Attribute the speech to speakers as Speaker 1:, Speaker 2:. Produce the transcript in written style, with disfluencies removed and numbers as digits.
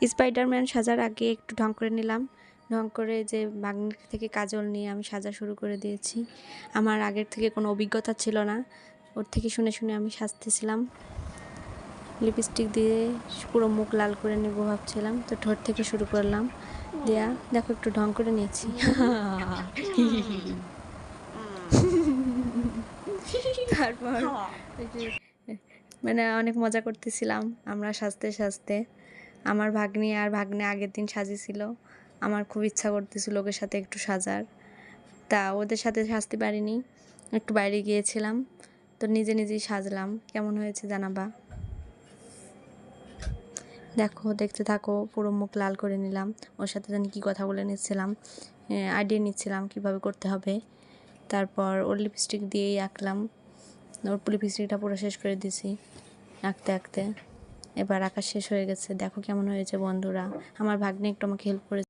Speaker 1: Spiderman সাজার আগে একটু ঢং করে নিলাম। ঢং করে যে বাগনি থেকে কাজল নিয়ে আমি সাজা শুরু করে দিয়েছি। আমার আগের থেকে কোনো অভিজ্ঞতা ছিল না, ওর থেকে শুনে শুনে আমি সাজতেছিলাম। লিপস্টিক দিয়ে পুরো মুখ লাল করে নেব ভাবছিলাম, তো ঠোঁট থেকে শুরু করলাম দেয়া। দেখো একটু ঢং করে নিয়েছি। তারপর মানে অনেক মজা করতেছিলাম আমরা সাজতে সাজতে। আমার ভাগ্নি আর ভাগ্নে আগের দিন সাজিয়েছিল, আমার খুব ইচ্ছা করতেছিল ওদের সাথে একটু সাজার, তা ওদের সাথে সাজতে পারিনি, একটু বাইরে গিয়েছিলাম, তো নিজে নিজেই সাজলাম। কেমন হয়েছে জানাবা। দেখো, দেখতে থাকো, পুরো মুখ লাল করে নিলাম। ওর সাথে জানি কী কথা বলে নিচ্ছিলাম, আইডিয়া নিচ্ছিলাম কীভাবে করতে হবে। তারপর ওর লিপস্টিক দিয়েই আঁকলাম, ওর লিপস্টিকটা পুরো শেষ করে দিছি আঁকতে আঁকতে। এবার আঁকা শেষ হয়ে গেছে, দেখো কেমন হয়েছে বন্ধুরা। আমার ভাগ্নে একটু আমাকে হেল্প করে